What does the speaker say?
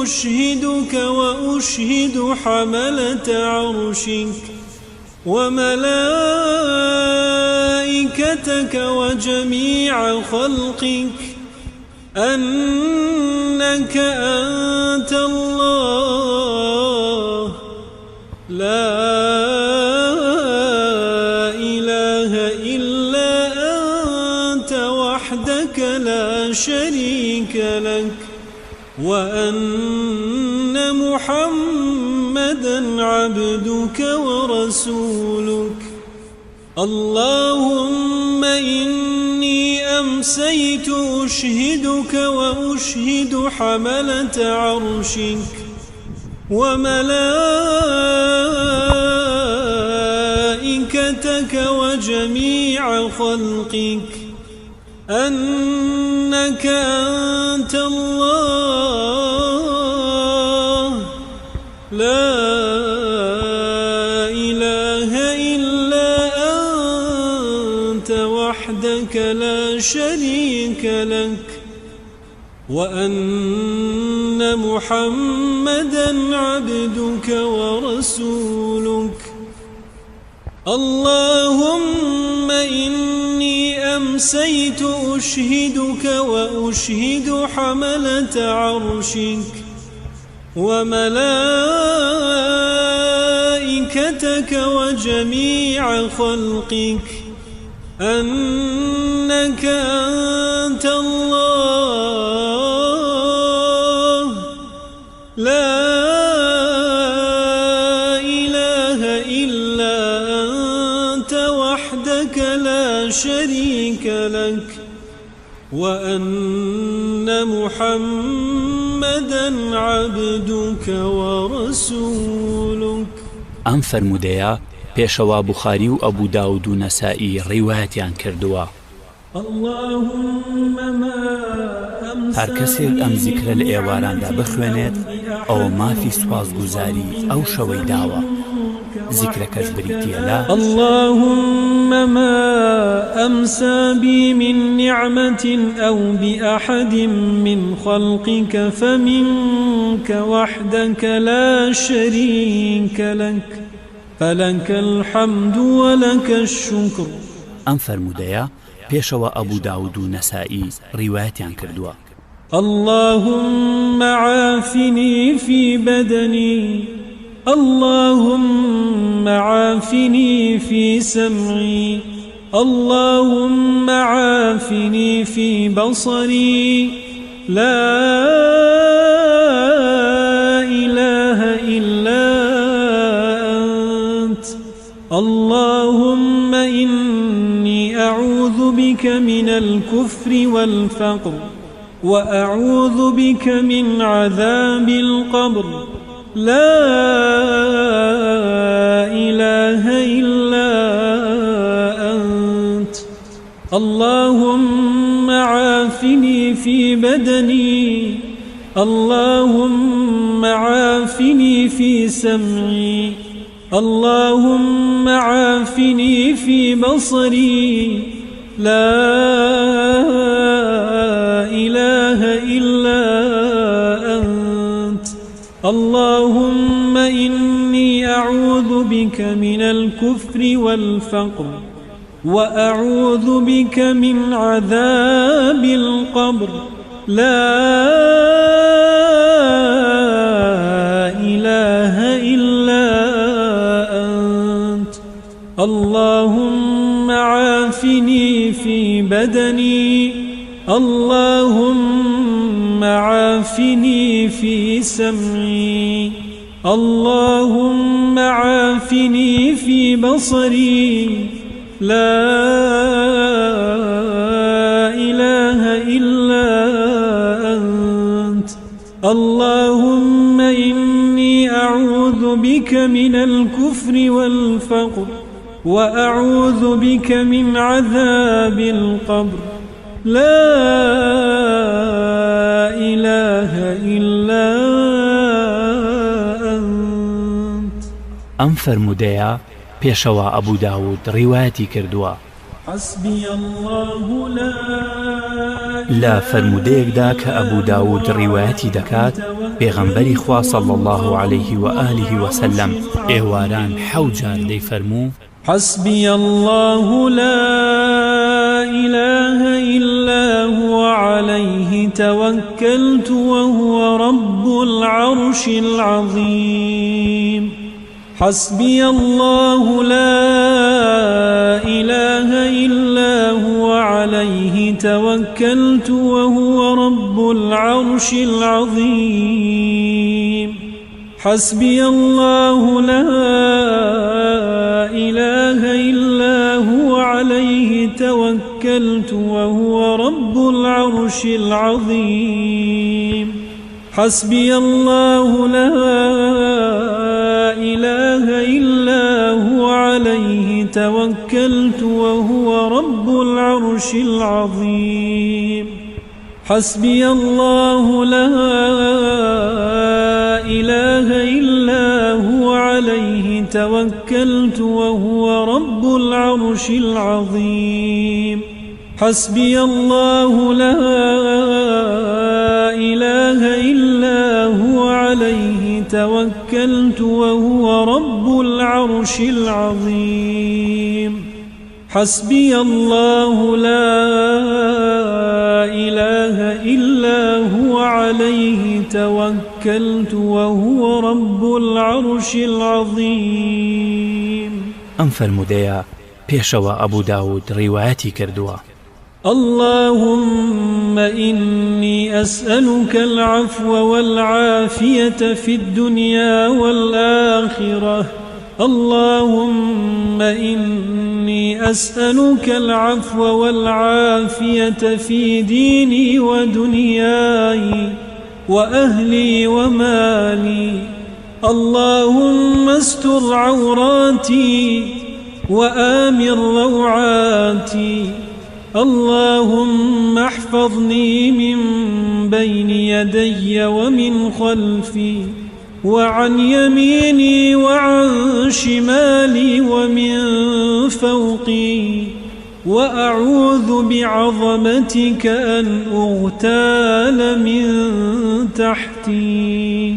أشهدك وأشهد حملة عرشك وملائكتك وجميع خلقك أنك أنت الله لا إله إلا أنت وحدك لا شريك لك وأن محمدًا عبدك ورسولك اللهم إني أمسيت أشهدك وأشهد حملة عرشك وملائكتك وجميع خلقك أنك أنت الله لا إله إلا أنت وحدك لا شريك لك وأن محمدًا عبدك ورسولك اللهم إني أمسيت أشهدك وأشهد حملة عرشك وملائكتك وجميع خلقك أنك أنت الله لا إله إلا أنت وحدك لا شريك لك وأن محمدًا عبدك ورسولك ئەم فەرموودەیە پێشەوا بوخاری و ئەبوو داود و نەسائی ڕیوایەتیان کردووە هەر کەسێک ئەم زیکرە لە ئێواراندا بخوێنێت ئەوە مافی سوپاسگوزاری ئەو شەوەی داوە ذكركش بريتيلا اللهم ما أمسى بي من نعمة أو بأحد من خلقك فمنك وحدك لا شريك لك فلك الحمد ولك الشكر. أم فرموديا بيشوا أبو داود نسائي روايتيان كردوا. اللهم عافني في بدني، اللهم عافني في سمعي، اللهم عافني في بصري، لا إله إلا أنت. اللهم إني أعوذ بك من الكفر والفقر، وأعوذ بك من عذاب القبر، لا إله إلا أنت. اللهم عافني في بدني، اللهم عافني في سمعي، اللهم عافني في بصري، لا إله إلا أنت. اللهم إني أعوذ بك من الكفر والفقر، وأعوذ بك من عذاب القبر، لا إله إلا أنت. اللهم عافني في بدني، اللهم عافني في سمعي، اللهم عافني في بصري، لا إله إلا أنت. اللهم إني أعوذ بك من الكفر والفقر، وأعوذ بك من عذاب القبر، لا إله إلا أنت. أم فرموديا بيشوا أبو داود روايتي كردوا. حسبي الله لا لا فرموديك داك أبو داود روايتي دكات پێغەمبەری خوا صلی الله عليه وآله وسلم ئێواران 7 جار دەیفەرموو: حسبي الله لا إله إلا هو عليه توكلت وهو رب العرش العظيم. حسبي الله لا إله إلا هو عليه توكلت وهو رب العرش العظيم. حسبي الله لا إله إلا هو عليه توكلت وهو رب العرش العظيم. حسبي الله لا إله إلا هو عليه توكلت وهو رب العرش العظيم. حسبي الله لا إله إلا هو عليه توكلت وهو رب العرش العظيم. حسبي الله لا إله إلا هو عليه توكلت وهو رب العرش العظيم. حسبي الله لا إله إلا هو عليه توكلت وهو رب العرش العظيم. ئەم فەرموودەیە پێشەوە ئەبوو داود ڕیوایەتی کردووە: اللهم إني أسألك العفو والعافية في الدنيا والآخرة. اللهم إني أسألك العفو والعافية في ديني ودنياي وأهلي ومالي. اللهم استر عوراتي وآمن روعاتي. اللهم احفظني من بين يدي ومن خلفي وعن يميني وعن شمالي ومن فوقي، وأعوذ بعظمتك أن أغتال من تحتي.